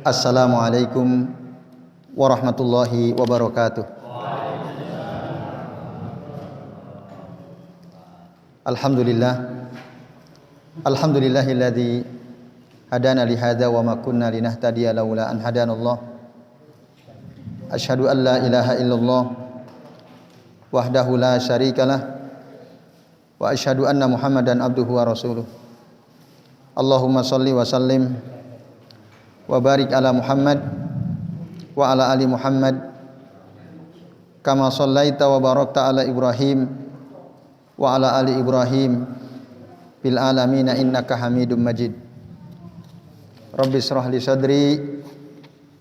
Assalamualaikum warahmatullahi wabarakatuh. Alhamdulillahilladzi hadana li hadza wa ma kunna linahtadiya laula an hadanallah. Asyhadu an la ilaha illallah wahdahu la syarikalah wa asyhadu anna Muhammadan abduhu wa rasuluh. Allahumma shalli wa sallim wa barik ala Muhammad wa ala ali Muhammad kama shallaita wa barakta ala Ibrahim wa ala ali Ibrahim fil alamin innaka Hamidum Majid. Rabbi shrah li sadri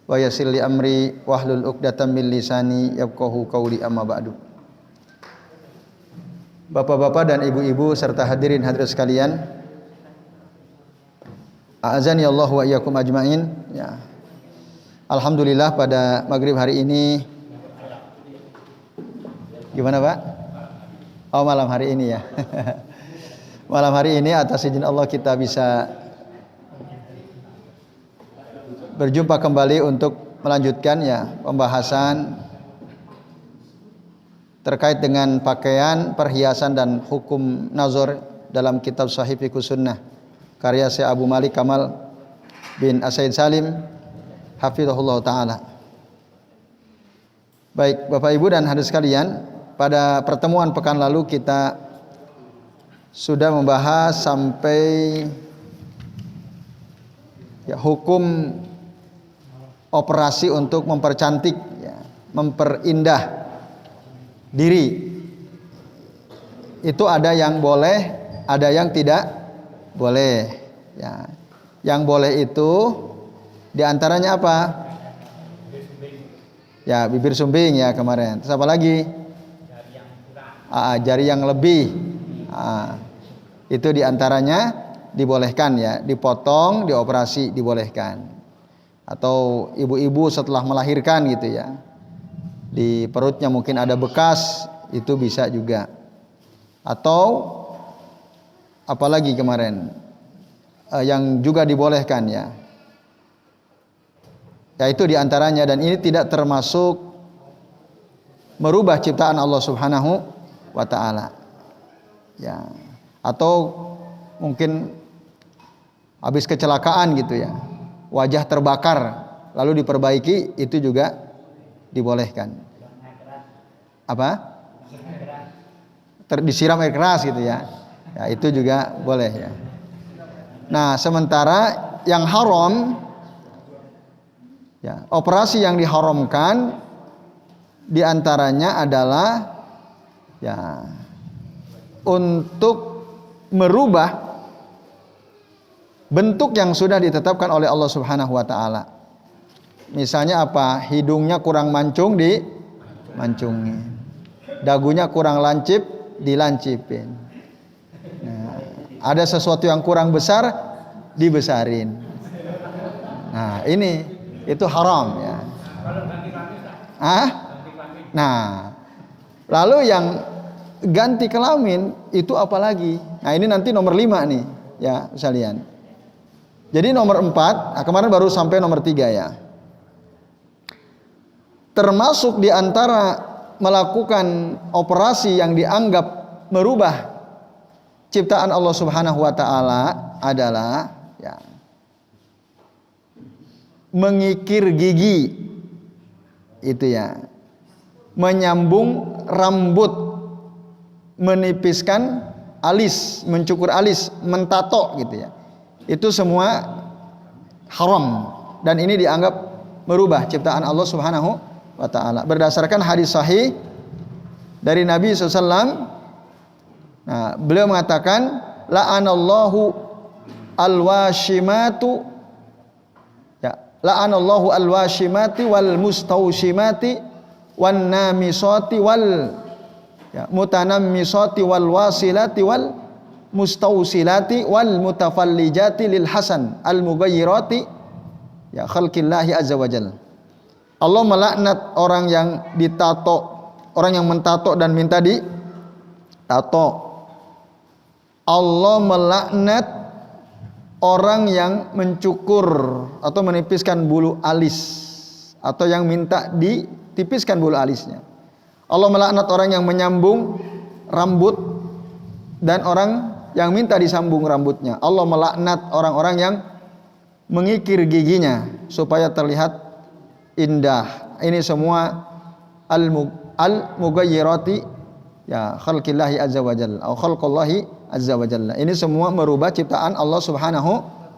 wa yassir li amri wahlul 'uqdatam min lisani yafqahu qawli, amma ba'du. Bapak-bapak dan ibu-ibu serta hadirin hadirat sekalian, a'azani Allah wa iyyakum ajmain. Ya. Alhamdulillah pada maghrib hari ini, gimana Pak? Oh, malam hari ini ya. Malam hari ini atas izin Allah kita bisa berjumpa kembali untuk melanjutkan ya pembahasan terkait dengan pakaian, perhiasan dan hukum nazar dalam kitab Sahih Fiqh Sunnah karya Syekh Abu Malik Kamal bin As-Said Salim hafizahullah taala. Baik, Bapak Ibu dan hadirin sekalian, pada pertemuan pekan lalu kita sudah membahas sampai ya, hukum operasi untuk mempercantik ya, memperindah diri. Itu ada yang boleh, ada yang tidak boleh ya. Yang boleh itu diantaranya apa? Ya, bibir sumbing ya kemarin. Terus apa lagi? Jari yang lebih. Itu diantaranya dibolehkan ya, dipotong, dioperasi dibolehkan. Atau ibu-ibu setelah melahirkan gitu ya, di perutnya mungkin ada bekas, itu bisa juga. Atau apalagi kemarin yang juga dibolehkan ya, yaitu diantaranya, dan ini tidak termasuk merubah ciptaan Allah Subhanahu wa ta'ala ya. Atau mungkin habis kecelakaan gitu ya, wajah terbakar lalu diperbaiki, itu juga dibolehkan. Apa? Disiram air keras gitu ya. Ya, itu juga boleh ya. Nah, sementara yang haram ya, operasi yang diharamkan diantaranya adalah ya untuk merubah bentuk yang sudah ditetapkan oleh Allah Subhanahu wa taala. Misalnya apa? Hidungnya kurang mancung, dimancungin. Dagunya kurang lancip, dilancipin. Nah, ada sesuatu yang kurang besar, dibesarin. Nah, ini itu haram ya. Nah, lalu yang ganti kelamin itu apalagi? Nah, ini nanti nomor 5 nih ya sekalian. Jadi nomor 4, kemarin baru sampai nomor 3 ya. Termasuk di antara melakukan operasi yang dianggap merubah ciptaan Allah Subhanahu wa taala adalah ya, mengikir gigi. Itu ya. Menyambung rambut, menipiskan alis, mencukur alis, mentato gitu ya. Itu semua haram dan ini dianggap merubah ciptaan Allah Subhanahu wa taala. Berdasarkan hadis sahih dari Nabi SAW, nah, beliau mengatakan la'anallahu alwashimatu ya, la'anallahu alwashimati wal mustaushimati wan namisati wal ya, mutanammisati wal wasilati wal mustausilati wal mutafallijati lil hasan al mughayyirati ya khalqillahi azza wajalla. Allah melaknat orang yang ditato, orang yang mentato dan minta ditato. Allah melaknat orang yang mencukur atau menipiskan bulu alis, atau yang minta ditipiskan bulu alisnya. Allah melaknat orang yang menyambung rambut dan orang yang minta disambung rambutnya. Allah melaknat orang-orang yang mengikir giginya supaya terlihat indah. Ini semua al-mughayyirati ya khalqillahi azza wa jalla atau khalqullahi azza wa jalla. Ini semua merubah ciptaan Allah Subhanahu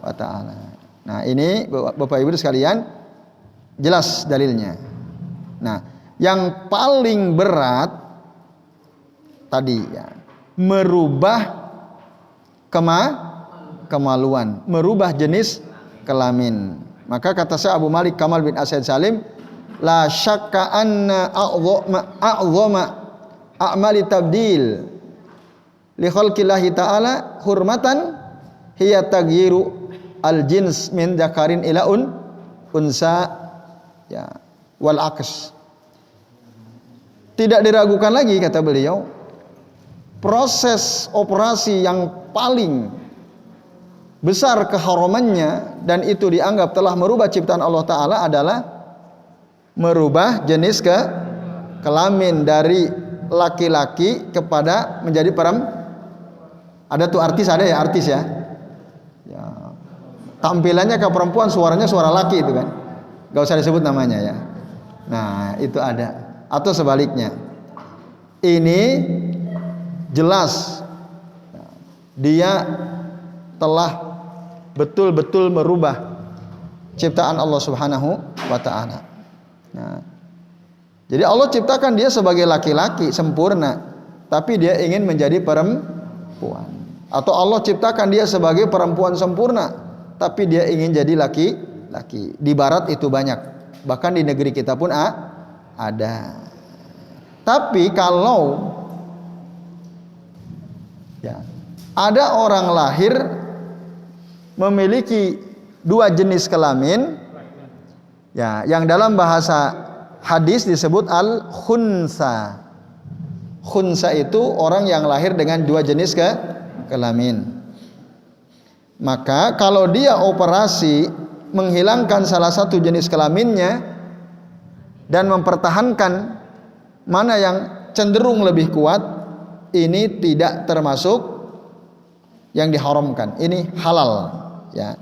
wa taala. Nah, ini Bapak Ibu sekalian jelas dalilnya. Nah, yang paling berat tadi ya, merubah kemaluan, merubah jenis kelamin. Maka kata Syekh Abu Malik Kamal bin Asad Salim, la syakka anna a'zama a'mali tabdil li khalqillahi ta'ala hurmatan hiya taghyiru al-jins min dzakarin ila unsa ya wal aks. Tidak diragukan lagi kata beliau, proses operasi yang paling besar keharamannya dan itu dianggap telah merubah ciptaan Allah Ta'ala adalah merubah jenis kelamin dari laki-laki kepada menjadi ada tuh artis, ada ya artis ya, tampilannya ke perempuan, suaranya suara laki itu kan, gak usah disebut namanya ya. Nah itu ada. Atau sebaliknya, ini jelas dia telah betul-betul merubah ciptaan Allah Subhanahu wa taala. Nah, jadi Allah ciptakan dia sebagai laki-laki sempurna, tapi dia ingin menjadi perempuan. Atau Allah ciptakan dia sebagai perempuan sempurna, tapi dia ingin jadi laki-laki. Di barat itu banyak, bahkan di negeri kita pun ada. Tapi kalau ya ada orang lahir memiliki dua jenis kelamin ya, yang dalam bahasa hadis disebut al-khunsa. Khunsa itu orang yang lahir dengan dua jenis kelamin. Maka kalau dia operasi menghilangkan salah satu jenis kelaminnya dan mempertahankan mana yang cenderung lebih kuat, ini tidak termasuk yang diharamkan. Ini halal ya.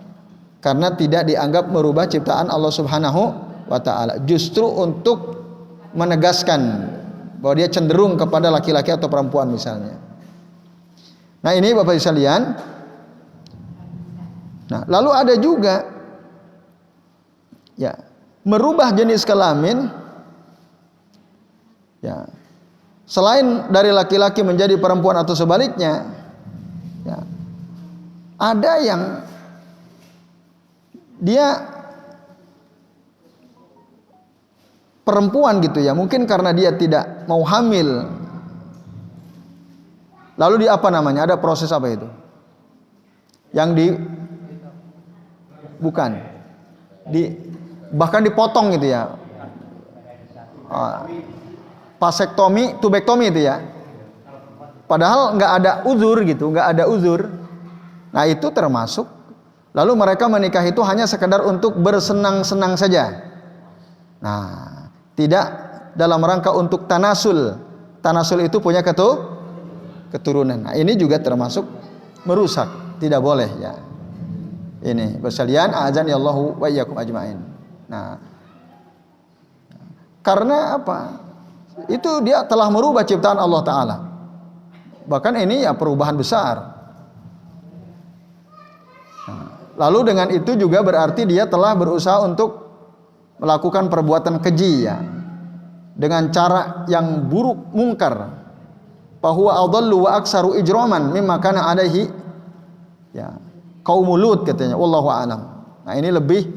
Karena tidak dianggap merubah ciptaan Allah Subhanahu wa taala. Justru untuk menegaskan bahwa dia cenderung kepada laki-laki atau perempuan misalnya. Nah, ini Bapak Ibu sekalian. Nah, lalu ada juga ya, merubah jenis kelamin ya, selain dari laki-laki menjadi perempuan atau sebaliknya ya, ada yang dia perempuan gitu ya, mungkin karena dia tidak mau hamil, lalu dia apa namanya, ada proses apa itu yang bahkan dipotong gitu ya, vasektomi, tubektomi itu ya, padahal nggak ada uzur gitu, nggak ada uzur. Nah itu termasuk. Lalu mereka menikah itu hanya sekedar untuk bersenang-senang saja. Nah, tidak dalam rangka untuk tanasul. Tanasul itu punya keturunan. Nah, ini juga termasuk merusak, tidak boleh ya. Ini bersalian azan ya Allahu wa iyyakum ajmain. Nah, karena apa? Itu dia telah merubah ciptaan Allah Ta'ala. Bahkan ini ya perubahan besar. Lalu dengan itu juga berarti dia telah berusaha untuk melakukan perbuatan keji ya, dengan cara yang buruk, mungkar. Fahuwa adallu wa aksaru ijraman mimma kana alaihi ya qaumul Lut katanya, wallahu a'lam. Nah, ini lebih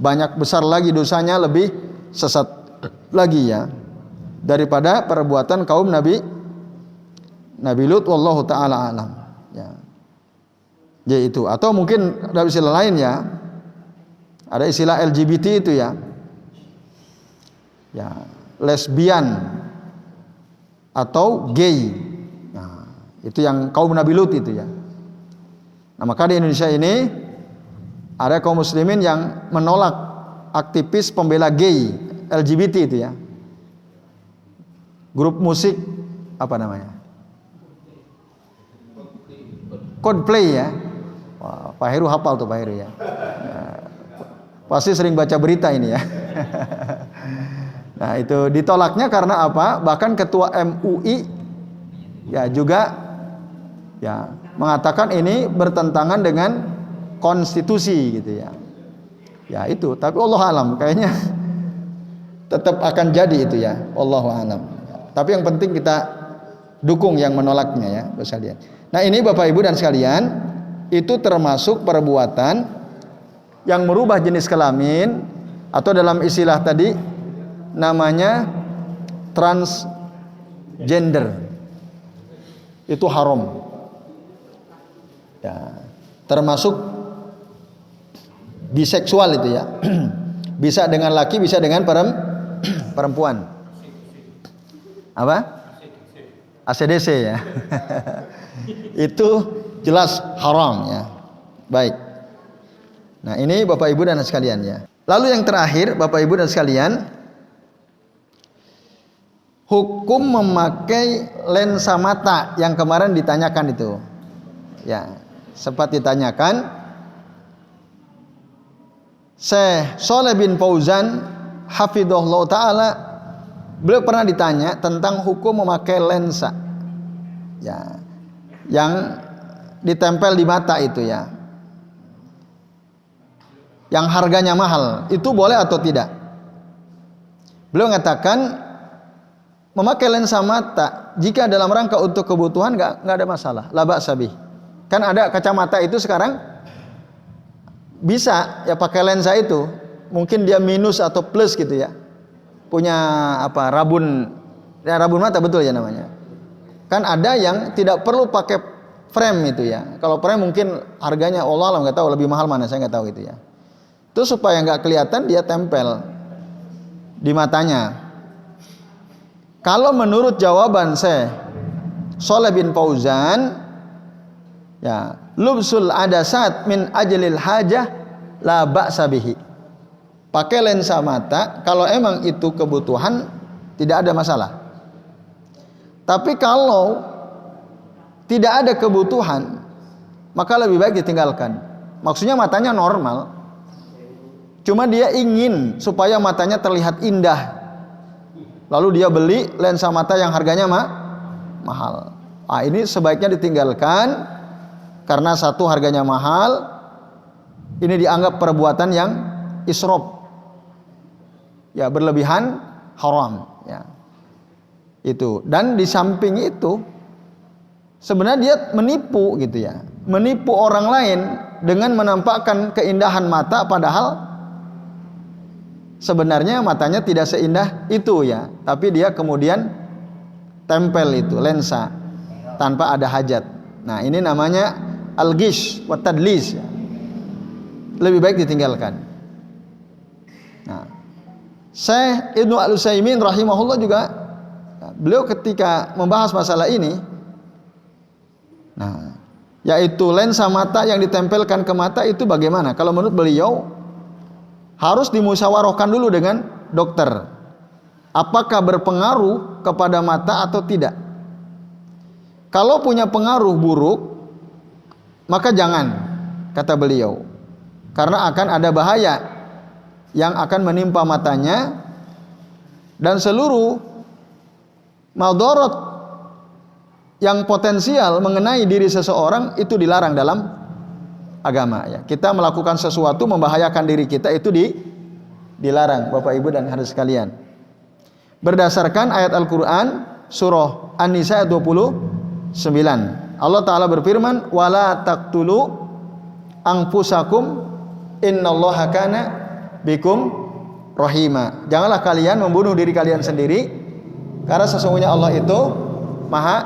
banyak, besar lagi dosanya, lebih sesat lagi ya daripada perbuatan kaum Nabi Lut, wallahu taala alam ya. Yaitu, atau mungkin ada istilah lain ya, ada istilah LGBT itu ya, lesbian atau gay. Nah, itu yang kaum Nabi Lut itu ya. Nah, maka di Indonesia ini Ada kaum muslimin yang menolak aktivis pembela gay, LGBT itu ya. Grup musik apa namanya? Coldplay ya. Wah, Pak Heru hafal tuh Pak Heru ya. Pasti sering baca berita ini ya. Nah, itu ditolaknya karena apa? Bahkan ketua MUI ya juga ya mengatakan ini bertentangan dengan konstitusi gitu ya. Ya itu, tapi Allah alam kayaknya tetap akan jadi itu ya. Allahu alam. Tapi yang penting kita dukung yang menolaknya ya, sekalian. Nah, ini Bapak Ibu dan sekalian, itu termasuk perbuatan yang merubah jenis kelamin atau dalam istilah tadi namanya transgender. Itu haram. Ya, termasuk biseksual itu ya. Bisa dengan laki, bisa dengan perempuan. Apa? ACDC ya. Itu jelas haram ya. Baik. Nah, ini Bapak Ibu dan sekalian ya. Lalu yang terakhir Bapak Ibu dan sekalian, hukum memakai lensa mata yang kemarin ditanyakan itu. Ya, sempat ditanyakan. Syekh Shalih bin Fauzan hafizahullah taala, beliau pernah ditanya tentang hukum memakai lensa ya, yang ditempel di mata itu ya, yang harganya mahal, itu boleh atau tidak? Beliau mengatakan memakai lensa mata jika dalam rangka untuk kebutuhan nggak ada masalah, la ba'sa bih. Kan ada kacamata itu sekarang bisa ya pakai lensa itu, mungkin dia minus atau plus gitu ya, punya apa, rabun mata, betul ya namanya. Kan ada yang tidak perlu pakai frame itu ya. Kalau frame mungkin harganya Allah alam, nggak tahu lebih mahal mana, saya nggak tahu itu ya. Itu supaya nggak kelihatan dia tempel di matanya. Kalau menurut jawaban Syekh Shalih bin Fauzan ya, lubsul adasat min ajlil hajah la ba'sa bihi. Pakai lensa mata kalau emang itu kebutuhan tidak ada masalah. Tapi kalau tidak ada kebutuhan maka lebih baik ditinggalkan. Maksudnya matanya normal, cuma dia ingin supaya matanya terlihat indah, lalu dia beli lensa mata yang harganya mahal. Ah, ini sebaiknya ditinggalkan karena satu harganya mahal, ini dianggap perbuatan yang israf. Ya, berlebihan, haram ya. Itu. Dan di samping itu sebenarnya dia menipu gitu ya. Menipu orang lain dengan menampakkan keindahan mata padahal sebenarnya matanya tidak seindah itu ya, tapi dia kemudian tempel itu lensa tanpa ada hajat. Nah, ini namanya al-ghish wa tadlis ya. Lebih baik ditinggalkan. Nah, Syekh Ibnu Al-Utsaimin rahimahullah juga, beliau ketika membahas masalah ini, nah, yaitu lensa mata yang ditempelkan ke mata itu bagaimana? Kalau menurut beliau harus dimusyawarahkan dulu dengan dokter. Apakah berpengaruh kepada mata atau tidak? Kalau punya pengaruh buruk, maka jangan, kata beliau. Karena akan ada bahaya yang akan menimpa matanya, dan seluruh madarat yang potensial mengenai diri seseorang itu dilarang dalam agama ya. Kita melakukan sesuatu membahayakan diri kita itu dilarang, Bapak Ibu dan hadirin sekalian. Berdasarkan ayat Al-Qur'an surah An-Nisa 29, Allah Ta'ala berfirman, wala taqtulu anfusakum innallaha kana bikum rahima. Janganlah kalian membunuh diri kalian sendiri, karena sesungguhnya Allah itu Maha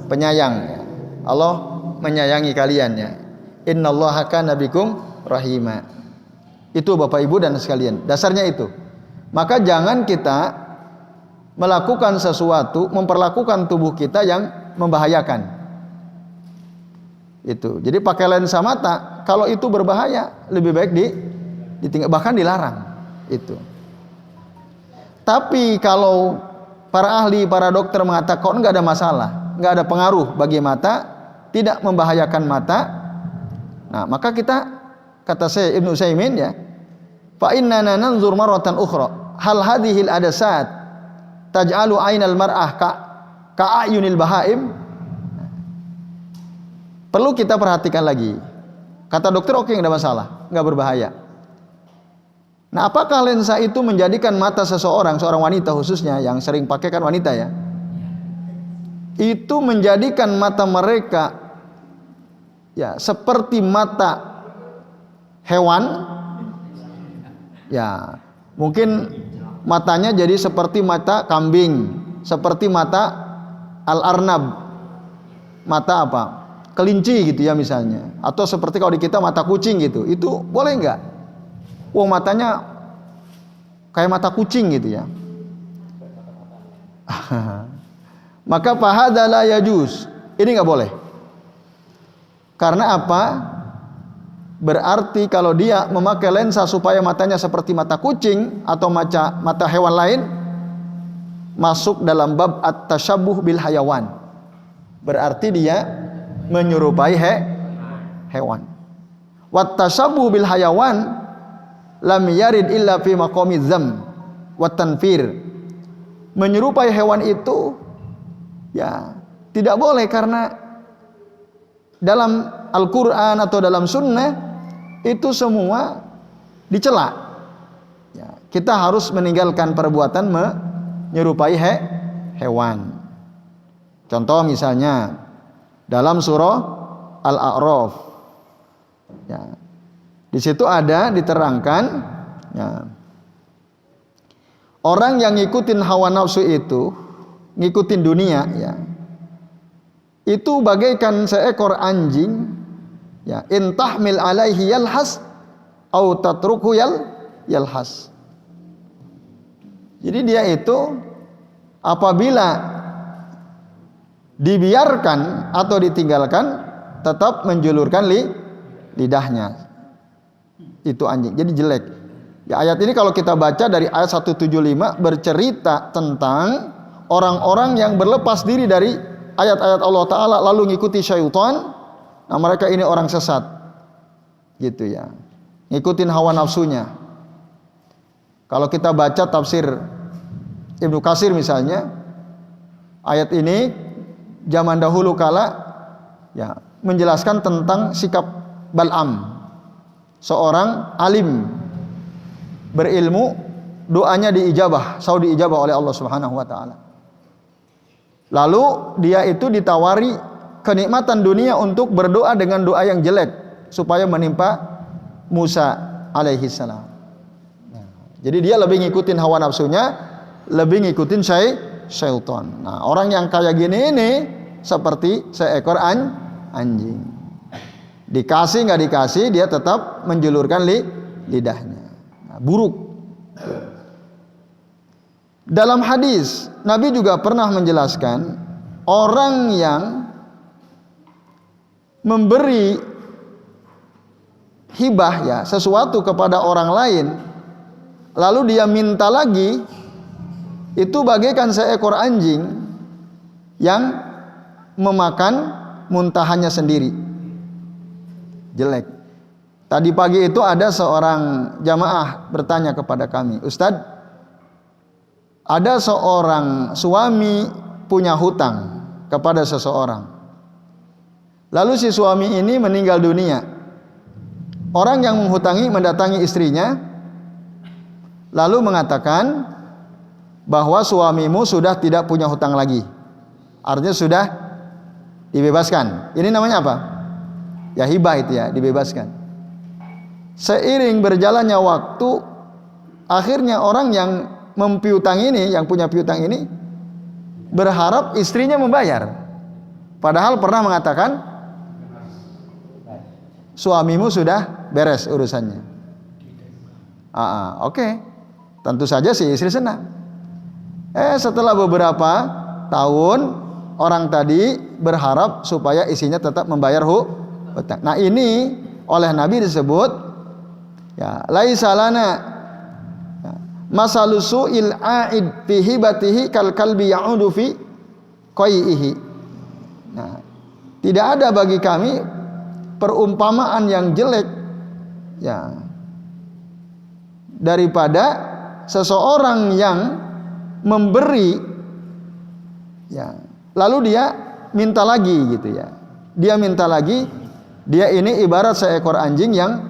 Penyayang. Allah menyayangi kalian ya. Innallaha kana bikum rahima. Itu Bapak Ibu dan sekalian, dasarnya itu. Maka jangan kita melakukan sesuatu, memperlakukan tubuh kita yang membahayakan. Itu. Jadi pakai lensa mata, kalau itu berbahaya, lebih baik ditinggal, bahkan dilarang. Itu. Tapi kalau para ahli, para dokter mengatakan kok enggak ada masalah, enggak ada pengaruh bagi mata, tidak membahayakan mata. Nah, maka kita, kata saya Ibnu Utsaimin ya, fa innana nanzur marratan ukhra hal hadhil adasat taj'alu ainal mar'ah ka ayunil bahaim. Perlu kita perhatikan lagi. Kata dokter oke, enggak ada masalah, enggak berbahaya. Nah, apakah lensa itu menjadikan mata seorang wanita khususnya yang sering pakai kan wanita ya, itu menjadikan mata mereka ya seperti mata hewan? Ya, mungkin matanya jadi seperti mata kambing, seperti mata al-arnab, mata apa? Kelinci gitu ya misalnya, atau seperti kalau di kita mata kucing gitu. Itu boleh enggak? Wah, matanya kayak mata kucing gitu ya. Maka fahadza la yajuz. Ini enggak boleh. Karena apa? Berarti kalau dia memakai lensa supaya matanya seperti mata kucing atau mata hewan lain, masuk dalam bab at-tasyabbuh bil hayawan. Berarti dia menyerupai hewan. Wat tasyabbuh bil hayawan lam yarid illa fi maqami dzam wa tanfir. Menyerupai hewan itu ya tidak boleh, karena dalam Al-Qur'an atau dalam sunnah itu semua dicela. Ya, kita harus meninggalkan perbuatan menyerupai hewan. Contoh misalnya dalam surah Al-A'raf. Ya. Di situ ada diterangkan ya, orang yang ngikutin hawa nafsu itu, ngikutin dunia ya, itu bagaikan seekor anjing ya, in tahmil alaihi yalhas au tatruku yalhas. Jadi dia itu apabila dibiarkan atau ditinggalkan tetap menjulurkan lidahnya. Itu anjing. Jadi jelek. Ya, ayat ini kalau kita baca dari ayat 175 bercerita tentang orang-orang yang berlepas diri dari ayat-ayat Allah Ta'ala lalu ngikuti syaitan. Nah, mereka ini orang sesat. Gitu ya. Ngikutin hawa nafsunya. Kalau kita baca tafsir Ibnu Katsir misalnya, ayat ini zaman dahulu kala ya menjelaskan tentang sikap Bal'am, seorang alim berilmu, doanya diijabah, selalu diijabah oleh Allah Subhanahu wa taala. Lalu dia itu ditawari kenikmatan dunia untuk berdoa dengan doa yang jelek supaya menimpa Musa alaihi salam. Jadi dia lebih ngikutin hawa nafsunya, lebih ngikutin syaitan. Nah, orang yang kayak gini ini seperti seekor anjing. Dikasih nggak dikasih, dia tetap menjulurkan lidahnya. Nah, buruk. Dalam hadis, Nabi juga pernah menjelaskan orang yang memberi hibah ya sesuatu kepada orang lain, lalu dia minta lagi, itu bagaikan seekor anjing yang memakan muntahannya sendiri. Jelek. Tadi pagi itu ada seorang jamaah bertanya kepada kami, Ustadz, ada seorang suami punya hutang kepada seseorang. Lalu si suami ini meninggal dunia. Orang yang menghutangi mendatangi istrinya, lalu mengatakan bahwa suamimu sudah tidak punya hutang lagi. Artinya sudah dibebaskan. Ini namanya apa? Ya hibah itu ya, dibebaskan. Seiring berjalannya waktu, akhirnya orang yang mempiutang ini, yang punya piutang ini, berharap istrinya membayar. Padahal pernah mengatakan suamimu sudah beres urusannya. Oke. Tentu saja si istri senang. Setelah beberapa tahun, orang tadi berharap supaya istrinya tetap membayar hutang. Nah, ini oleh Nabi disebut ya, laisa lana masalu su'il a'id fi hibatihi kal kalbi ya'udu fi qai'ihi. Nah, tidak ada bagi kami perumpamaan yang jelek ya daripada seseorang yang memberi ya lalu dia minta lagi gitu ya. Dia minta lagi, dia ini ibarat seekor anjing yang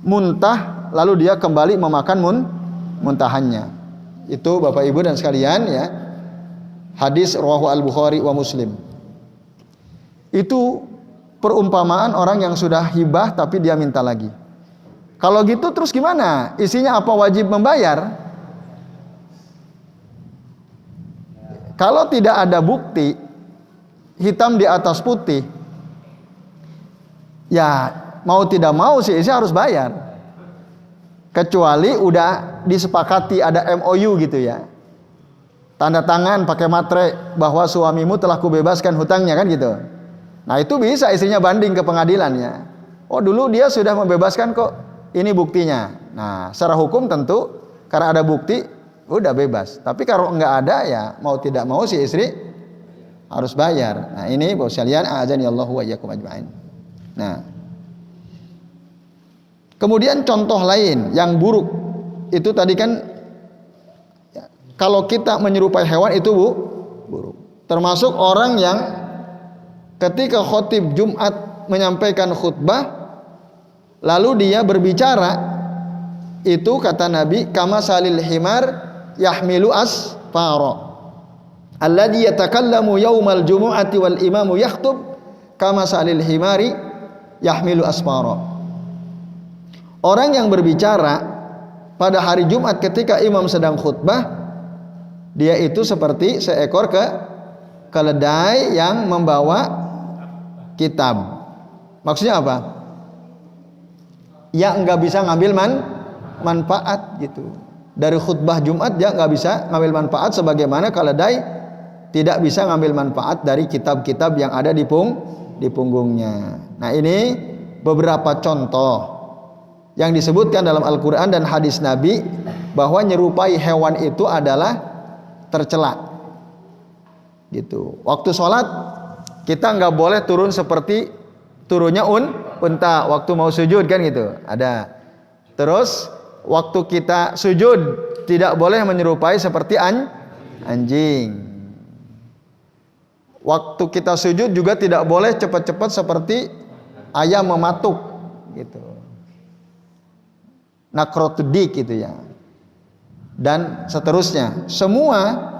muntah lalu dia kembali memakan muntahannya. Itu Bapak Ibu dan sekalian ya. Hadis rawahu Al-Bukhari wa Muslim. Itu perumpamaan orang yang sudah hibah tapi dia minta lagi. Kalau gitu terus gimana? Isinya apa, wajib membayar? Kalau tidak ada bukti hitam di atas putih, ya mau tidak mau sih harus bayar. Kecuali udah disepakati ada MOU gitu ya, tanda tangan pakai materai bahwa suamimu telah kubebaskan hutangnya kan gitu. Nah itu bisa istrinya banding ke pengadilannya. Oh dulu dia sudah membebaskan kok, ini buktinya. Nah secara hukum tentu karena ada bukti udah bebas. Tapi kalau enggak ada ya mau tidak mau si istri harus bayar. Nah ini Bapak sekalian, a'adzani Allahu wa iyyakum ajma'in. Nah, kemudian contoh lain yang buruk itu tadi kan ya, kalau kita menyerupai hewan itu buruk. Termasuk orang yang ketika khotib Jumat menyampaikan khutbah lalu dia berbicara, itu kata Nabi kama salil himar yahmilu asfara alladhi yatakallamu yaumal jumu'ati wal imamu yakhtub kama salil himari yahmilu asfara. Orang yang berbicara pada hari Jumat ketika imam sedang khutbah, dia itu seperti seekor keledai yang membawa kitab. Maksudnya apa? Ya enggak bisa ngambil manfaat gitu. Dari khutbah Jumat dia enggak bisa ngambil manfaat sebagaimana keledai tidak bisa ngambil manfaat dari kitab-kitab yang ada di punggungnya. Nah ini beberapa contoh yang disebutkan dalam Al-Quran dan hadis Nabi bahwa nyerupai hewan itu adalah tercela. Gitu. Waktu sholat kita nggak boleh turun seperti turunnya unta waktu mau sujud kan gitu. Ada. Terus waktu kita sujud tidak boleh menyerupai seperti anjing. Waktu kita sujud juga tidak boleh cepat-cepat seperti ayam mematuk gitu. Nakrotudik gitu ya. Dan seterusnya. Semua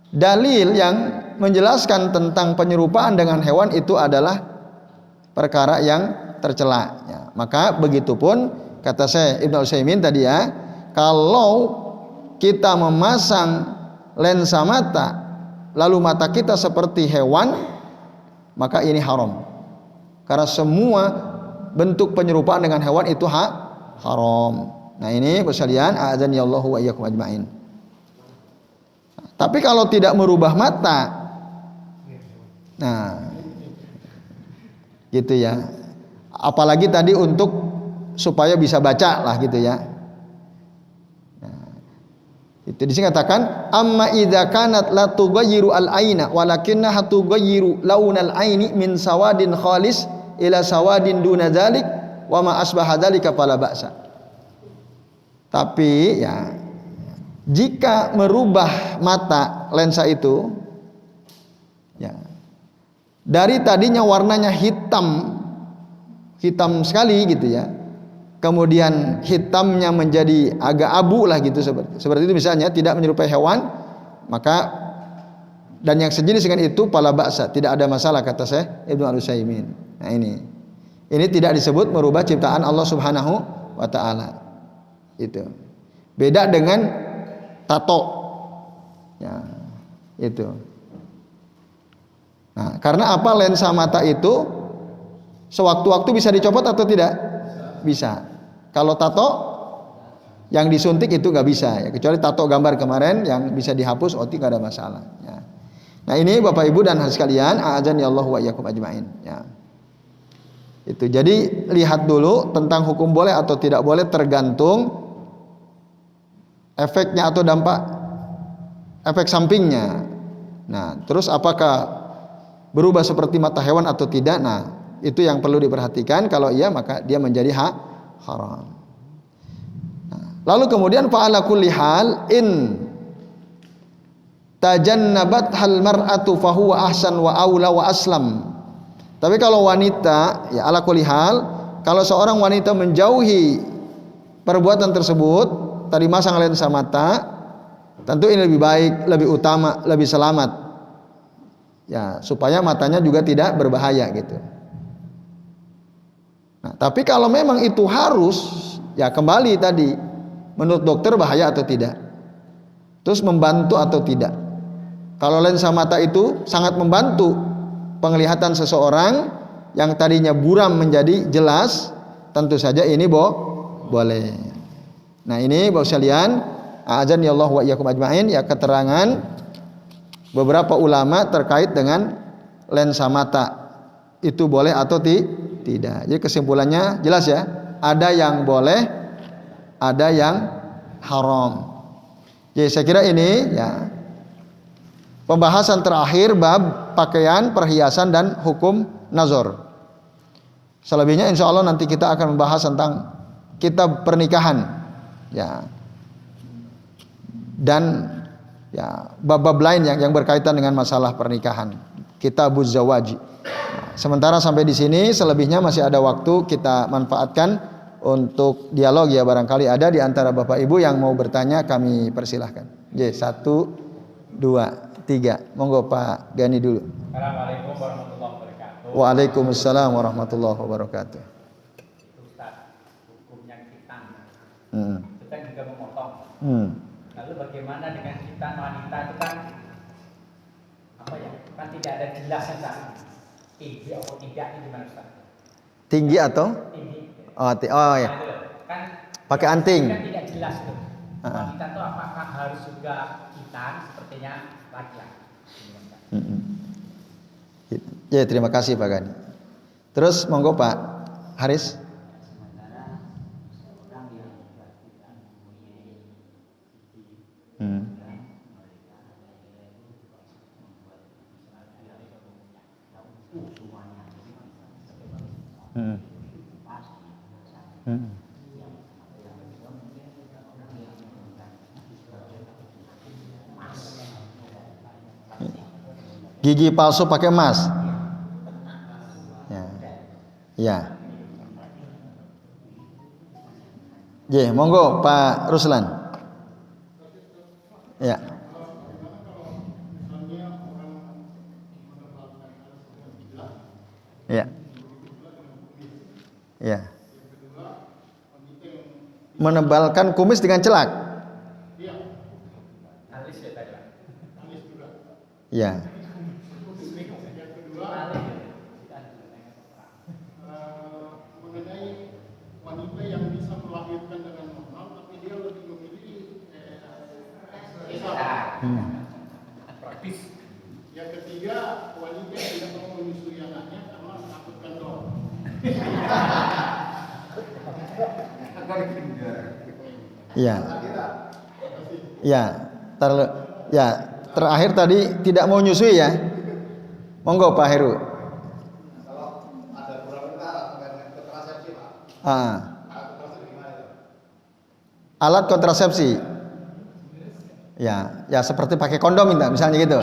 dalil yang menjelaskan tentang penyerupaan dengan hewan itu adalah perkara yang tercela ya. Maka begitupun kata saya Ibnu Utsaimin tadi ya, kalau kita memasang lensa mata lalu mata kita seperti hewan, maka ini haram. Karena semua bentuk penyerupaan dengan hewan itu haram. Nah ini sekalian, a'adzani Allahu wa iyyakum ajma'in. Tapi kalau tidak merubah mata, nah gitu ya. Apalagi tadi untuk supaya bisa baca lah gitu ya. Itu di sini katakan amma idza kanat la tughayyiru al-aina walakinnaha tughayyiru launal aini min sawadin khalis ila sawadin duna dzalik wa ma asbaha dzalika fala ba'sa. Tapi ya jika merubah mata lensa itu ya dari tadinya warnanya hitam sekali gitu ya, kemudian hitamnya menjadi agak abu lah gitu, seperti itu misalnya, tidak menyerupai hewan, maka dan yang sejenis dengan itu pala ba'sa, tidak ada masalah kata saya Ibnu Utsaimin. Nah ini tidak disebut merubah ciptaan Allah Subhanahu wa taala. Itu beda dengan tato ya, itu. Nah karena apa, lensa mata itu sewaktu-waktu bisa dicopot atau tidak? Bisa. Kalau tato yang disuntik itu nggak bisa ya, kecuali tato gambar kemarin yang bisa dihapus, nggak ada masalah ya. Nah ini Bapak Ibu dan hadirin sekalian, a'adzani Allah wa iyyakum ajmain ya. Itu. Jadi lihat dulu tentang hukum boleh atau tidak boleh tergantung efeknya atau dampak efek sampingnya. Nah, terus apakah berubah seperti mata hewan atau tidak? Nah, itu yang perlu diperhatikan. Kalau iya maka dia menjadi haram. Nah, lalu kemudian fa'ala kulli hal in tajannabat hal mar'atu fahuwa ahsan wa aula wa aslam. Tapi kalau wanita, ya ala kulli hal, kalau seorang wanita menjauhi perbuatan tersebut, tadi masang lensa mata, tentu ini lebih baik, lebih utama, lebih selamat. Ya, supaya matanya juga tidak berbahaya gitu. Nah, tapi kalau memang itu harus, ya kembali tadi, menurut dokter bahaya atau tidak. Terus membantu atau tidak. Kalau lensa mata itu sangat membantu penglihatan seseorang yang tadinya buram menjadi jelas, tentu saja ini boleh. Nah, ini Bapak sekalian, a'adzani Allah wa iyyakum ajmain, ya keterangan beberapa ulama terkait dengan lensa mata. Itu boleh atau tidak. Jadi kesimpulannya jelas ya, ada yang boleh, ada yang haram. Jadi saya kira ini ya pembahasan terakhir bab pakaian, perhiasan dan hukum nazar. Selebihnya insya Allah nanti kita akan membahas tentang kitab pernikahan, ya, dan ya bab-bab lain yang berkaitan dengan masalah pernikahan. Kitabuz Zawaji. Sementara sampai di sini, selebihnya masih ada waktu kita manfaatkan untuk dialog ya, barangkali ada di antara Bapak Ibu yang mau bertanya, kami persilahkan. 1, 2, 3. Monggo Pak Gani dulu. Assalamualaikum warahmatullahi wabarakatuh. Waalaikumsalam warahmatullahi wabarakatuh. Ustaz, hukumnya khitan. Kita juga memotong. Lalu bagaimana dengan khitan wanita itu kan apa ya? Kan tidak ada jelasnya Ustaz. Tinggi atau tidak itu gimana Ustaz? Tinggi atau? Tinggi. Oh ya. Kan pakai anting. Kan tidak jelas tuh. Wanita itu apakah harus juga khitan sepertinya laki-laki? Ya, terima kasih Pak Gani. Terus monggo Pak Haris. Gigi palsu pakai emas. Ya. Ya, monggo Pak Ruslan. Ya. Ya. Ya. Menebalkan kumis dengan celak. Ya. Wanita yang bisa melahirkan dengan normal, tapi dia lebih memilih praktis. Yang ketiga, wanita yang tidak mau menyusui anaknya karena menakutkan dong. Iya. Ya, ya, terakhir tadi tidak mau nyusui ya. Monggo Pak Heru. Alat kontrasepsi. Ya, ya seperti pakai kondom misalnya gitu.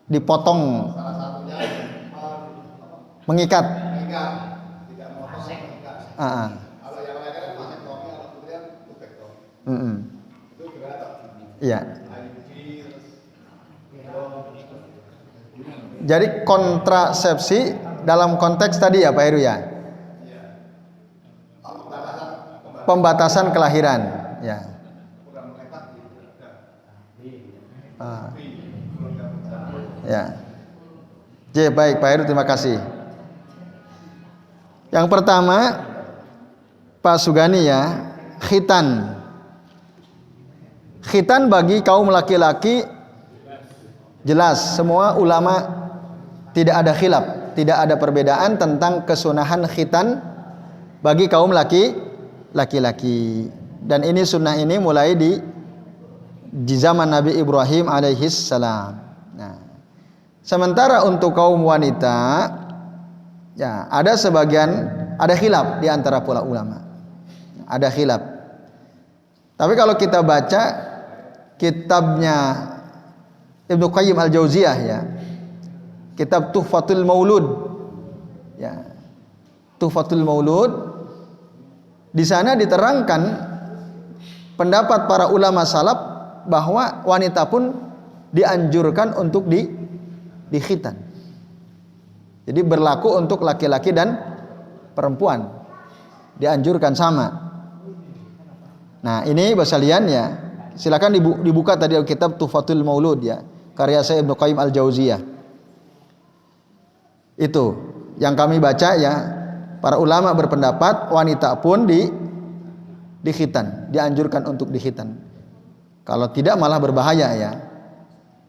Dipotong. Mengikat. Iya. Jadi kontrasepsi dalam konteks tadi ya Pak Heru ya. Pembatasan kelahiran, ya. Ya. Oke, baik Pak Heru, terima kasih. Yang pertama Pak Sugani ya, khitan. Khitan bagi kaum laki-laki Jelas semua ulama tidak ada khilaf, tidak ada perbedaan tentang kesunahan khitan bagi kaum laki-laki. Dan ini sunnah ini mulai di zaman Nabi Ibrahim alaihis salam. Nah, sementara untuk kaum wanita, ya ada khilaf di antara para ulama. Ada khilaf. Tapi kalau kita baca kitabnya Ibnu Qayyim Al-Jauziyah ya, kitab Tuhfatul Maulud ya, Tuhfatul Maulud, di sana diterangkan pendapat para ulama salaf bahwa wanita pun dianjurkan untuk dikhitan. Jadi berlaku untuk laki-laki dan perempuan, dianjurkan sama. Nah ini basalian ya, silakan dibuka tadi kitab Tuhfatul Maulud ya, karya saya Ibnu Qayyim Al-Jauziyah. Itu yang kami baca ya, para ulama berpendapat wanita pun dikhitan, dianjurkan untuk dikhitan. Kalau tidak malah berbahaya ya.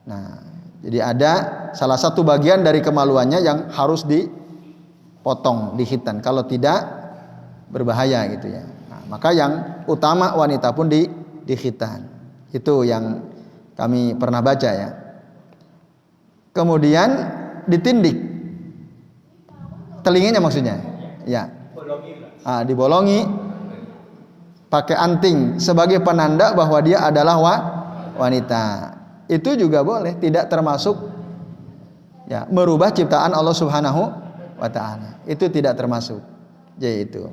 Nah, jadi ada salah satu bagian dari kemaluannya yang harus dipotong, dikhitan. Kalau tidak berbahaya gitu ya. Nah, maka yang utama wanita pun dikhitan. Itu yang kami pernah baca ya. Kemudian ditindik telinganya maksudnya. Ya. Dibolongi pakai anting sebagai penanda bahwa dia adalah wanita. Itu juga boleh, tidak termasuk ya merubah ciptaan Allah Subhanahu wa taala. Itu tidak termasuk. Yaitu.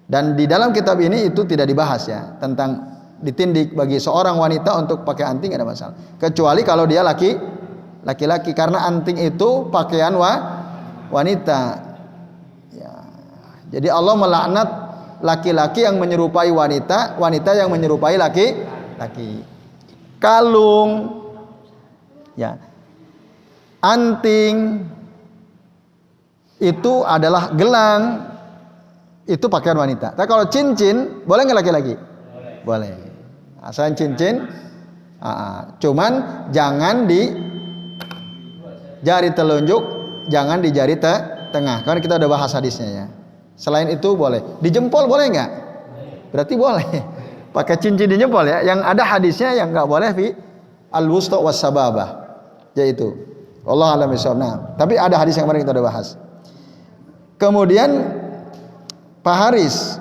Dan di dalam kitab ini itu tidak dibahas ya tentang ditindik bagi seorang wanita untuk pakai anting, ada masalah. Kecuali kalau dia laki-laki, karena anting itu pakaian wanita. Ya. Jadi Allah melaknat laki-laki yang menyerupai wanita, wanita yang menyerupai laki-laki. Kalung, ya, anting itu adalah gelang, itu pakaian wanita. Tapi kalau cincin boleh nggak laki-laki? Boleh. Asal cincin, cuman jangan di jari telunjuk, jangan di jari tengah. Karena kita udah bahas hadisnya ya. Selain itu boleh. Di jempol boleh nggak? Berarti boleh. Pakai cincin di jempol ya. Yang ada hadisnya yang nggak boleh fi al-wusta was sababah. Yaitu Allah a'lam bishawab. Nah, tapi ada hadis yang kemarin kita udah bahas. Kemudian Pak Haris,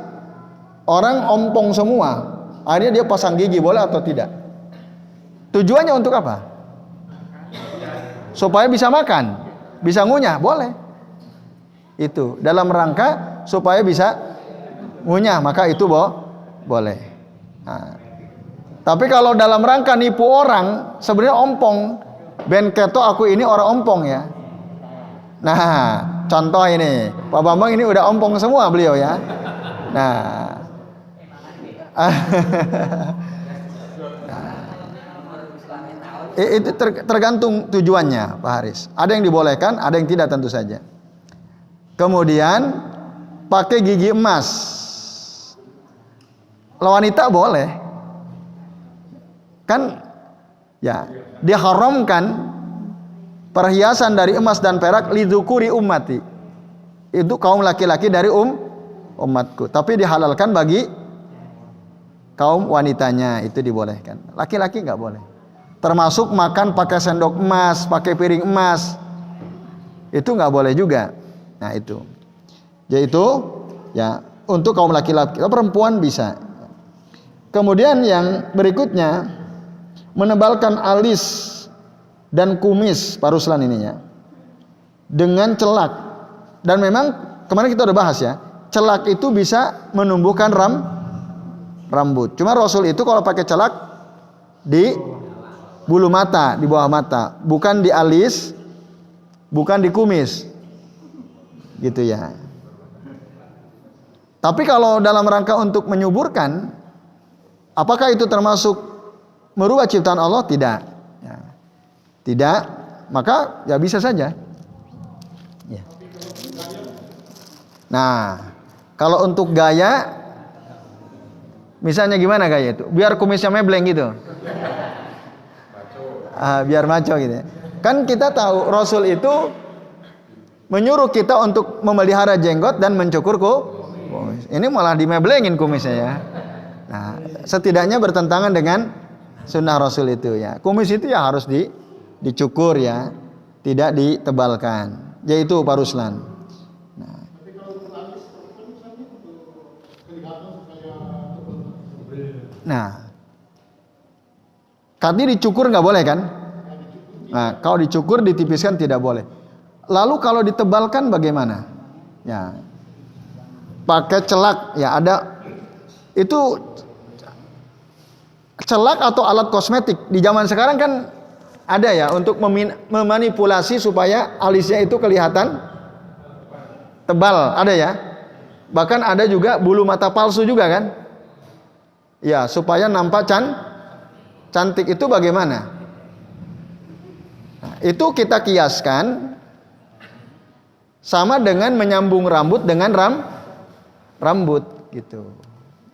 orang ompong semua. Akhirnya dia pasang gigi, boleh atau tidak? Tujuannya untuk apa? Supaya bisa makan, bisa ngunyah, boleh. Itu dalam rangka supaya bisa ngunyah, maka itu boleh. Nah, tapi kalau dalam rangka nipu orang, sebenarnya ompong. Ben keto aku ini orang ompong ya. Nah, contoh ini, Pak Bambang ini udah ompong semua beliau ya. Nah, itu tergantung tujuannya Pak Haris. Ada yang dibolehkan, ada yang tidak tentu saja. Kemudian pakai gigi emas, wanita boleh kan ya, diharamkan perhiasan dari emas dan perak lidzukuri ummati, itu kaum laki-laki dari umatku, tapi dihalalkan bagi kaum wanitanya, itu dibolehkan. Laki-laki nggak boleh. Termasuk makan pakai sendok emas, pakai piring emas, itu nggak boleh juga. Nah itu, yaitu ya untuk kaum laki-laki. Perempuan bisa. Kemudian yang berikutnya, menebalkan alis dan kumis paruslan ininya dengan celak. Dan memang kemarin kita udah bahas ya, celak itu bisa menumbuhkan rambut. Cuma Rasul itu kalau pakai celak di bulu mata, di bawah mata, bukan di alis, bukan di kumis, gitu ya. Tapi kalau dalam rangka untuk menyuburkan, apakah itu termasuk merubah ciptaan Allah? Tidak. Ya. Tidak, maka ya bisa saja. Ya. Nah, kalau untuk gaya, misalnya gimana gaya itu? Biar kumisnya mebleng gitu. Biar maco gitu. Kan kita tahu Rasul itu menyuruh kita untuk memelihara jenggot dan mencukur kumis. Ini malah dimeblengin kumisnya ya. Nah, setidaknya bertentangan dengan sunnah Rasul itu ya. Kumis itu ya harus dicukur ya, tidak ditebalkan. Yaitu Pak Ruslan. Tapi kalau untuk alis kan misalnya untuk kelihatan supaya tebal. Nah, katanya dicukur nggak boleh kan? Nah, kalau dicukur ditipiskan tidak boleh. Lalu kalau ditebalkan bagaimana? Ya, pakai celak ya ada itu celak atau alat kosmetik di zaman sekarang kan ada ya untuk memanipulasi supaya alisnya itu kelihatan tebal ada ya. Bahkan ada juga bulu mata palsu juga kan? Ya supaya nampak cantik itu bagaimana? Nah, itu kita kiaskan sama dengan menyambung rambut dengan rambut gitu.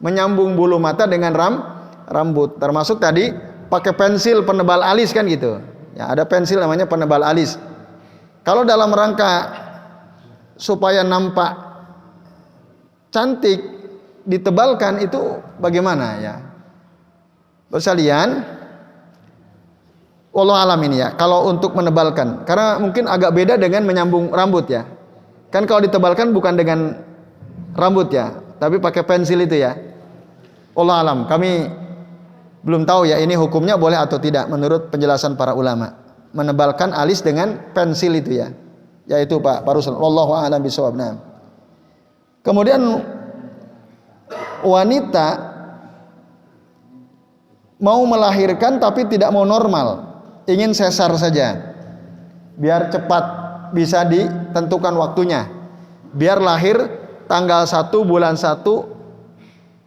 Menyambung bulu mata dengan rambut. Termasuk tadi pakai pensil penebal alis kan gitu. Ya, ada pensil namanya penebal alis. Kalau dalam rangka supaya nampak cantik ditebalkan itu bagaimana ya? Sekalian, wallahu alam ini ya. Kalau untuk menebalkan, karena mungkin agak beda dengan menyambung rambut ya. Kan kalau ditebalkan bukan dengan rambut ya, tapi pakai pensil itu ya. Wallahu alam, kami belum tahu ya ini hukumnya boleh atau tidak menurut penjelasan para ulama. Menebalkan alis dengan pensil itu ya. Yaitu Pak Ruslan. Wallahu a'lam bishawab. Kemudian wanita mau melahirkan tapi tidak mau normal. Ingin sesar saja. Biar cepat bisa ditentukan waktunya. Biar lahir tanggal 1 bulan 1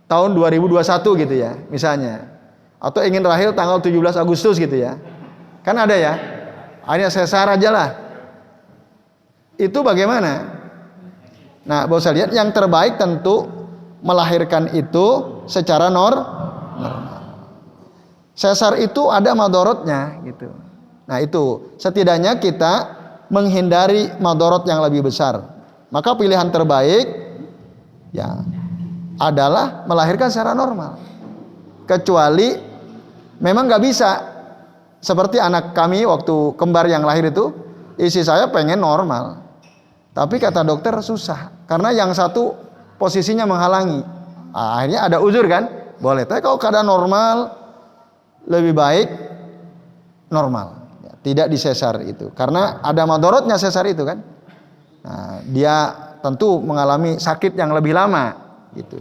tahun 2021 gitu ya, misalnya. Atau ingin lahir tanggal 17 Agustus gitu ya. Kan ada ya. Hanya sesar aja lah. Itu bagaimana? Nah, Bapak saya lihat yang terbaik tentu melahirkan itu secara normal. Sesar itu ada madorotnya gitu. Nah itu setidaknya kita menghindari madorot yang lebih besar. Maka pilihan terbaik ya adalah melahirkan secara normal. Kecuali memang nggak bisa seperti anak kami waktu kembar yang lahir itu, isi saya pengen normal. Tapi kata dokter susah karena yang satu posisinya menghalangi. Akhirnya ada uzur kan? Boleh. Tapi kalau keadaan normal lebih baik normal ya, tidak disesar itu karena ada madorotnya sesar itu kan. Nah, dia tentu mengalami sakit yang lebih lama gitu.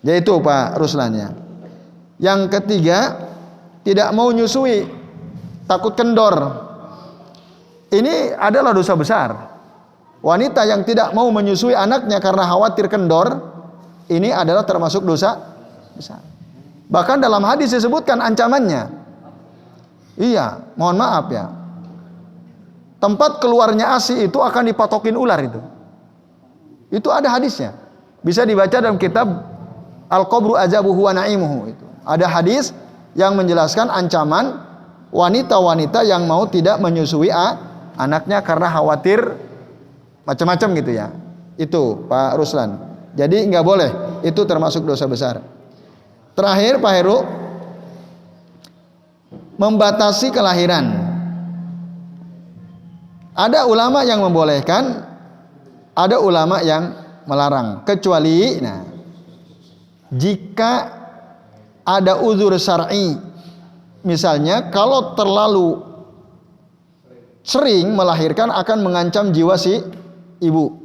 Yaitu Pak Ruslannya. Yang ketiga tidak mau nyusui, takut kendor. Ini adalah dosa besar. Wanita yang tidak mau menyusui anaknya karena khawatir kendor, ini adalah termasuk dosa besar. Bahkan dalam hadis disebutkan ancamannya. Iya, mohon maaf ya. Tempat keluarnya ASI itu akan dipatokin ular itu. Itu ada hadisnya. Bisa dibaca dalam kitab Al-Qabru Azabuhu wa Na'imuhu itu. Ada hadis yang menjelaskan ancaman wanita-wanita yang mau tidak menyusui anaknya karena khawatir macam-macam gitu ya. Itu Pak Ruslan. Jadi nggak boleh. Itu termasuk dosa besar. Terakhir Pak Heru, membatasi kelahiran. Ada ulama yang membolehkan, ada ulama yang melarang. Kecuali, jika ada uzur syar'i, misalnya kalau terlalu sering melahirkan akan mengancam jiwa si ibu.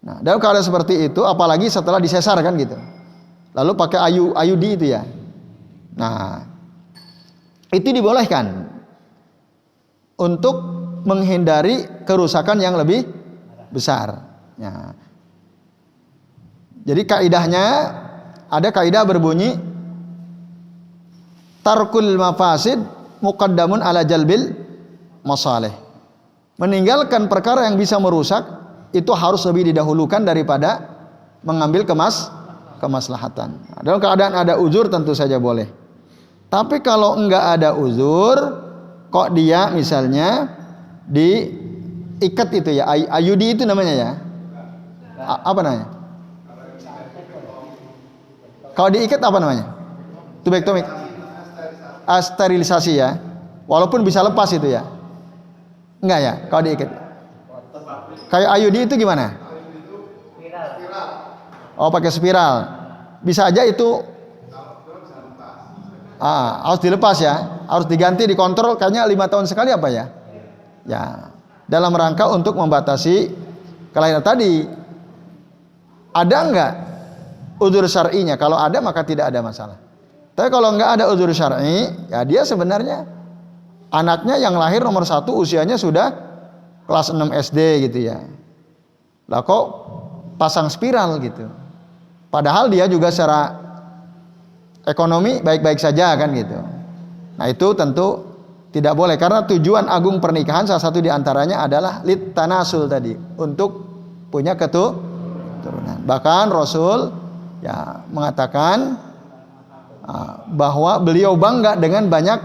Nah, dalam keadaan seperti itu, apalagi setelah disesar kan gitu. Lalu pakai IUD itu ya. Nah, itu dibolehkan untuk menghindari kerusakan yang lebih besar. Ya. Jadi kaidahnya ada kaidah berbunyi tarkul mafasid muqaddamun ala jalbil masalih. Meninggalkan perkara yang bisa merusak itu harus lebih didahulukan daripada mengambil kemaslahatan. Dalam keadaan ada uzur tentu saja boleh. Tapi kalau enggak ada uzur, kok dia misalnya diikat itu ya, ayudi itu namanya ya. Apa namanya? Kalau diikat apa namanya? Tubektomi. Sterilisasi ya. Walaupun bisa lepas itu ya. Enggak ya, kalau diikat. Kayak ayudi itu gimana? Oh, pakai spiral. Bisa aja itu harus dilepas ya. Harus diganti, dikontrol kayaknya 5 tahun sekali apa ya? Ya. Dalam rangka untuk membatasi kelahiran tadi. Ada enggak udzur syar'inya? Kalau ada maka tidak ada masalah. Tapi kalau enggak ada udzur syar'i, ya dia sebenarnya anaknya yang lahir nomor 1 usianya sudah kelas 6 SD gitu ya. Lah kok pasang spiral gitu. Padahal dia juga secara ekonomi baik-baik saja kan gitu. Nah itu tentu tidak boleh karena tujuan agung pernikahan salah satu diantaranya adalah lit tanasul tadi, untuk punya keturunan. Bahkan Rasul ya mengatakan bahwa beliau bangga dengan banyak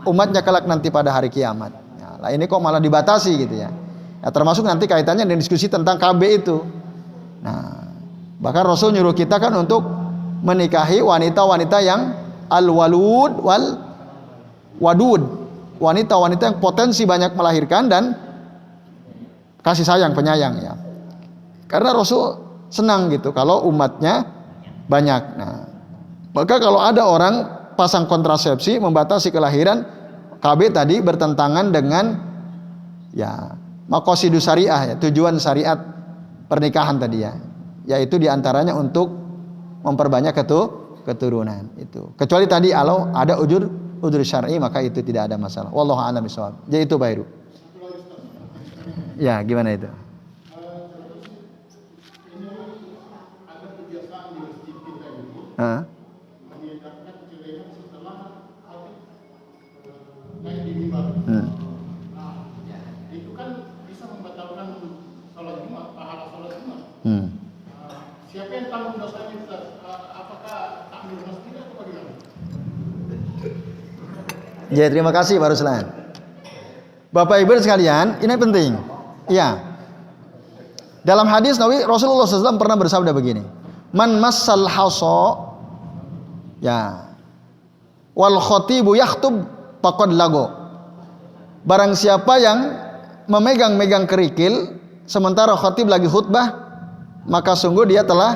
umatnya kelak nanti pada hari kiamat. Nah ini kok malah dibatasi gitu ya. Ya termasuk nanti kaitannya dengan diskusi tentang KB itu. Nah bahkan Rasul nyuruh kita kan untuk menikahi wanita-wanita yang al-walud wal wadud, wanita-wanita yang potensi banyak melahirkan dan kasih sayang, penyayang ya. Karena Rasul senang gitu kalau umatnya banyak. Nah, maka kalau ada orang pasang kontrasepsi membatasi kelahiran, KB tadi bertentangan dengan ya maqasidus syariah ya, tujuan syariat pernikahan tadi ya. Yaitu diantaranya untuk memperbanyak keturunan itu. Kecuali tadi kalau ada udzur syar'i maka itu tidak ada masalah. Wallahu a'lam bishawab. Jadi itu Pak Heru. Ya, gimana itu? Ada kebiasaan di masjid kita ini mengadakan celengan setelah naik di mimbar. Nah, itu kan bisa membatalkan sholat Jumat, pahala sholat Jumat. Siapa yang tanggung dosanya Ustaz? Apakah takmir masjid atau bagaimana? Ya, terima kasih Pak Ruslan. Bapak Ibu sekalian, ini penting. Iya. Dalam hadis Nabi Rasulullah SAW pernah bersabda begini, man massal hasa ya wal khatibu yakhutub faqad lago. Barang siapa yang memegang-megang kerikil sementara khatib lagi khutbah, maka sungguh dia telah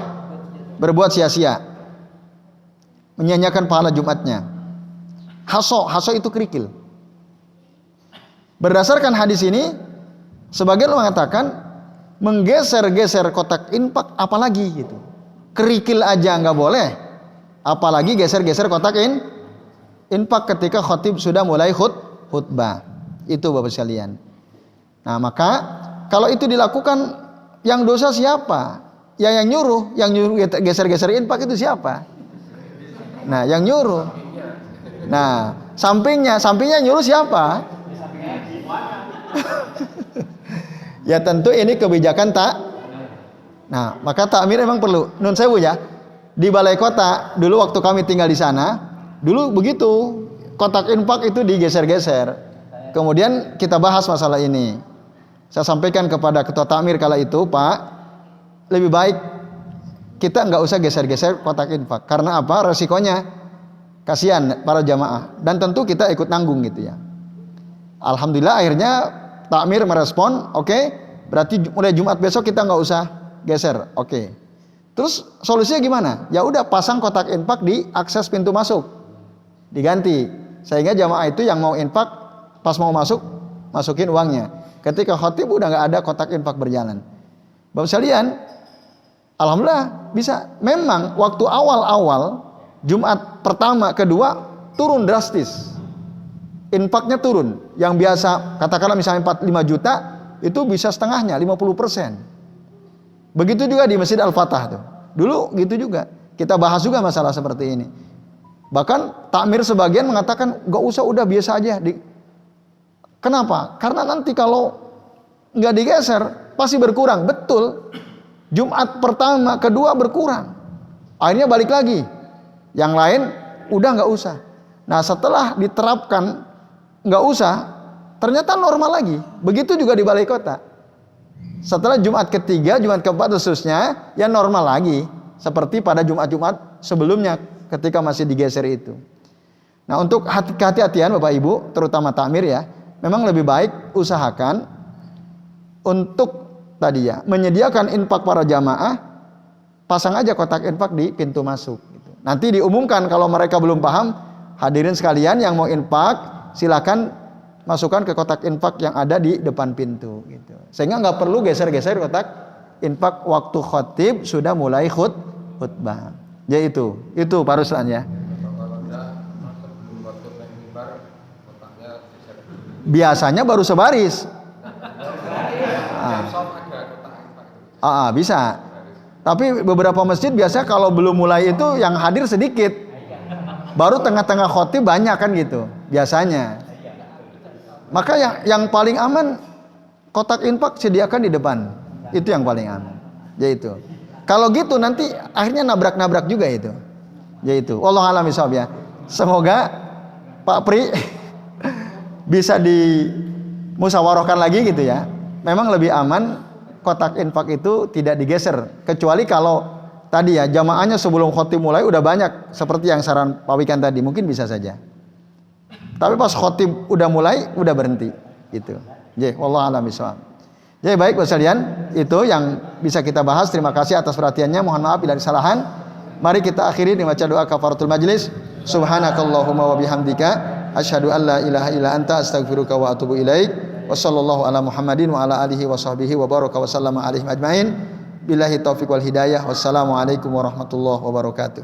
berbuat sia-sia, menyia-nyiakan pahala Jumatnya. Haso itu kerikil. Berdasarkan hadis ini, sebagian mengatakan menggeser-geser kotak infak apalagi gitu. Kerikil aja nggak boleh, apalagi geser-geser kotak infak ketika khatib sudah mulai khutbah. Itu Bapak sekalian. Nah maka kalau itu dilakukan, yang dosa siapa? Ya yang nyuruh geser-geser infak itu siapa? Nah yang nyuruh. Nah sampingnya nyuruh siapa? Ya tentu ini kebijakan tak. Nah maka takmir memang perlu. Nun sewu ya. Di balai kota dulu waktu kami tinggal di sana, dulu begitu kotak infak itu digeser-geser. Kemudian kita bahas masalah ini. Saya sampaikan kepada ketua takmir kala itu, Pak, lebih baik kita nggak usah geser-geser kotak infak. Karena apa? Resikonya kasihan para jamaah. Dan tentu kita ikut nanggung gitu ya. Alhamdulillah akhirnya takmir merespon, oke, berarti mulai Jumat besok kita nggak usah geser, oke. Terus solusinya gimana? Ya udah pasang kotak infak di akses pintu masuk, diganti, sehingga jamaah itu yang mau infak pas mau masuk masukin uangnya. Ketika khatib udah nggak ada kotak infak berjalan. Bapak sekalian, alhamdulillah bisa. Memang waktu awal-awal Jumat pertama, kedua turun drastis. Infaknya turun. Yang biasa katakanlah misalnya 45 juta itu bisa setengahnya 50%. Begitu juga di Masjid Al-Fatah tuh. Dulu gitu juga. Kita bahas juga masalah seperti ini. Bahkan takmir sebagian mengatakan nggak usah, udah biasa aja. Kenapa? Karena nanti kalau nggak digeser pasti berkurang. Betul. Jumat pertama, kedua berkurang. Akhirnya balik lagi. Yang lain udah nggak usah. Nah setelah diterapkan nggak usah, ternyata normal lagi. Begitu juga di balai kota. Setelah Jumat ketiga, Jumat keempat khususnya, ya normal lagi. Seperti pada Jumat-Jumat sebelumnya ketika masih digeser itu. Nah, untuk kehati-hatian Bapak Ibu, terutama takmir ya, memang lebih baik usahakan untuk tadi ya, menyediakan infak para jamaah, pasang aja kotak infak di pintu masuk gitu. Nanti diumumkan kalau mereka belum paham, hadirin sekalian yang mau infak, silakan masukkan ke kotak infak yang ada di depan pintu gitu. Sehingga nggak perlu geser-geser kotak infak waktu khotib sudah mulai khutbah. Ya itu Pak Ruslan ya. Biasanya baru sebaris. Bisa. Tapi beberapa masjid biasa kalau belum mulai itu yang hadir sedikit. Baru tengah-tengah khotib banyak kan gitu. Biasanya. Maka yang paling aman kotak infak sediakan di depan. Itu yang paling aman. Yaitu. Kalau gitu nanti akhirnya nabrak-nabrak juga itu. Yaitu. Wallahu a'lam bishawab ya. Semoga Pak Pri bisa dimusyawarahkan lagi gitu ya. Memang lebih aman kotak infak itu tidak digeser, kecuali kalau tadi ya jamaahnya sebelum khotib mulai udah banyak seperti yang saran Pak Wikan tadi, mungkin bisa saja. Tapi pas khotib udah mulai udah berhenti gitu. Jadi wallahu a'lam bishawab. Jadi baik Bapak sekalian, itu yang bisa kita bahas. Terima kasih atas perhatiannya. Mohon maaf bila ada kesalahan. Mari kita akhiri dengan baca doa kafaratul majlis. Subhanakallahumma wa bihamdika asyhadu an la ilaha illa anta astaghfiruka wa atubu ilaik. Wassallallahu ala Muhammadin wa ala alihi wa sahbihi wa baraka wa sallama alaihim ajmain. Billahi taufiq wal hidayah. Wassalamualaikum warahmatullahi wabarakatuh.